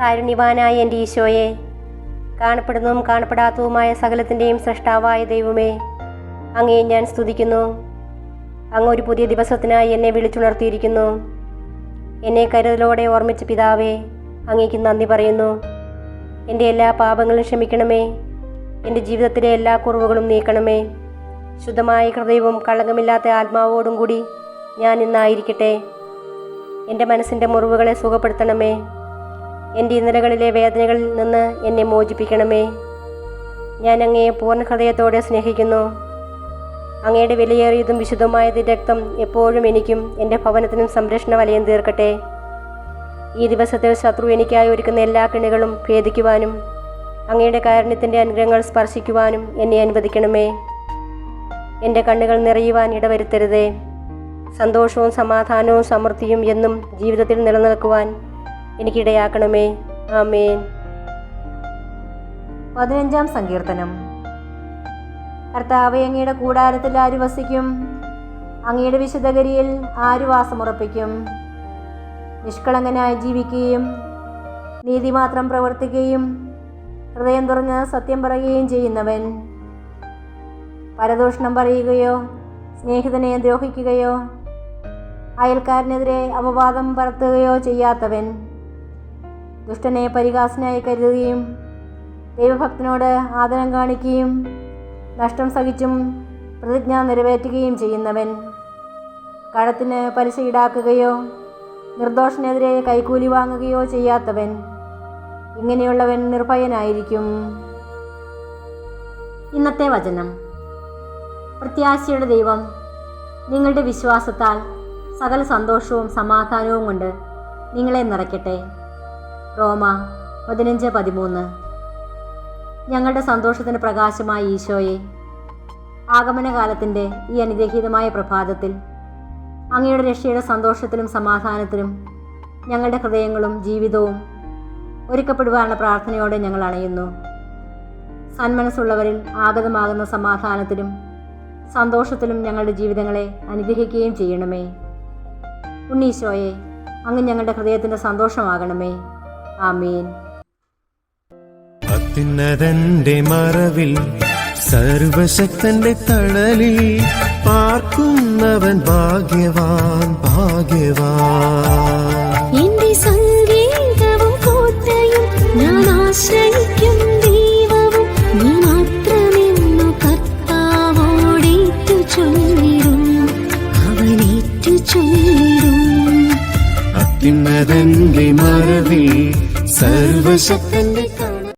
കാരുണ്യവാനായ എൻ്റെ ഈശോയെ, കാണപ്പെടുന്നതും കാണപ്പെടാത്തതുമായ സകലത്തിൻ്റെയും സൃഷ്ടാവായ ദൈവമേ, അങ്ങയെ ഞാൻ സ്തുതിക്കുന്നു. അങ്ങ് ഒരു പുതിയ ദിവസത്തിനായി എന്നെ വിളിച്ചുണർത്തിയിരിക്കുന്നു. എന്നെ കരുതലോടെ ഓർമ്മിച്ച പിതാവേ, അങ്ങേക്ക് നന്ദി പറയുന്നു. എൻ്റെ എല്ലാ പാപങ്ങളും ക്ഷമിക്കണമേ. എൻ്റെ ജീവിതത്തിലെ എല്ലാ കുറവുകളും നീക്കണമേ. ശുദ്ധമായ ഹൃദയവും കളങ്കമില്ലാത്ത ആത്മാവോടും കൂടി ഞാൻ ഇന്നായിരിക്കട്ടെ. എൻ്റെ മനസ്സിൻ്റെ മുറിവുകളെ സുഖപ്പെടുത്തണമേ. എൻ്റെ ഇന്നലകളിലെ വേദനകളിൽ നിന്ന് എന്നെ മോചിപ്പിക്കണമേ. ഞാൻ അങ്ങയെ പൂർണ്ണ ഹൃദയത്തോടെ സ്നേഹിക്കുന്നു. അങ്ങയുടെ വിലയേറിയതും വിശുദ്ധമായ രക്തം എപ്പോഴും എനിക്കും എൻ്റെ ഭവനത്തിനും സംരക്ഷണ വലയം തീർക്കട്ടെ. ഈ ദിവസത്തിൽ ശത്രു എനിക്കായി ഒരുക്കുന്ന എല്ലാ കെണികളും ഭേദിക്കുവാനും അങ്ങയുടെ കാരുണ്യത്തിൻ്റെ അനുഗ്രഹങ്ങൾ സ്പർശിക്കുവാനും എന്നെ അനുവദിക്കണമേ. എൻ്റെ കണ്ണുകൾ നിറയുവാൻ ഇടവരുത്തരുതേ. സന്തോഷവും സമാധാനവും സമൃദ്ധിയും എന്നും ജീവിതത്തിൽ നിലനിൽക്കുവാൻ എനിക്കിടയാക്കണമേ. ആമേൻ. 15-ാം സങ്കീർത്തനം. കർത്താവേ, അങ്ങയുടെ കൂടാരത്തിൽ ആര് വസിക്കും? അങ്ങയുടെ വിശുദ്ധഗിരിയിൽ ആര് വാസമുറപ്പിക്കും? നിഷ്കളങ്കനായി ജീവിക്കുകയും നീതി മാത്രം പ്രവർത്തിക്കുകയും ഹൃദയം തുറന്ന് സത്യം പറയുകയും ചെയ്യുന്നവൻ, പരദൂഷണം പറയുകയോ സ്നേഹിതനെ ദ്രോഹിക്കുകയോ അയൽക്കാരനെതിരെ അപവാദം പരത്തുകയോ ചെയ്യാത്തവൻ, ദുഷ്ടനെ പരിഹാസനായി കരുതുകയും ദൈവഭക്തനോട് ആദരം കാണിക്കുകയും നഷ്ടം സഹിച്ചും പ്രതിജ്ഞ നിറവേറ്റുകയും ചെയ്യുന്നവൻ, കടത്തിന് പലിശ ഈടാക്കുകയോ നിർദോഷനെതിരെ കൈക്കൂലി വാങ്ങുകയോ ചെയ്യാത്തവൻ, ഇങ്ങനെയുള്ളവൻ നിർഭയനായിരിക്കും. ഇന്നത്തെ വചനം. പ്രത്യാശയുടെ ദൈവം നിങ്ങളുടെ വിശ്വാസത്താൽ സകല സന്തോഷവും സമാധാനവും കൊണ്ട് നിങ്ങളെ നിറയ്ക്കട്ടെ. റോമ 15:13. ഞങ്ങളുടെ സന്തോഷത്തിന് പ്രകാശമായ ഈശോയെ, ആഗമനകാലത്തിൻ്റെ ഈ അനുഗ്രഹീതമായ പ്രഭാതത്തിൽ അങ്ങയുടെ രക്ഷയുടെ സന്തോഷത്തിലും സമാധാനത്തിലും ഞങ്ങളുടെ ഹൃദയങ്ങളും ജീവിതവും ഒരുക്കപ്പെടുവാനുള്ള പ്രാർത്ഥനയോടെ ഞങ്ങൾ അണയുന്നു. സന്മനസ്സുള്ളവരിൽ ആഗതമാകുന്ന സമാധാനത്തിലും സന്തോഷത്തിലും ഞങ്ങളുടെ ജീവിതങ്ങളെ അനുഗ്രഹിക്കുകയും ചെയ്യണമേ. ഉണ്ണീശോയെ, അങ്ങ് ഞങ്ങളുടെ ഹൃദയത്തിൻ്റെ സന്തോഷമാകണമേ. ആമീൻ. അത്യുന്നതന്റെ മറവിൽ സർവശക്തന്റെ തണലിൽ പാർക്കുന്നവൻ ഭാഗ്യവാൻ, ഭാഗ്യവാൻ. എന്റെ സംഗീതവും കോട്ടയും ഞാൻ ആശ്രയിക്കും ദൈവവും നീ മാത്രമെന്നു കർത്താവോടേറ്റു ചൊല്ലിടും, അവനേറ്റു ചൊല്ലിടും. അത്യുന്നതന്റെ മറവിൽ സർവശക്തന്റെ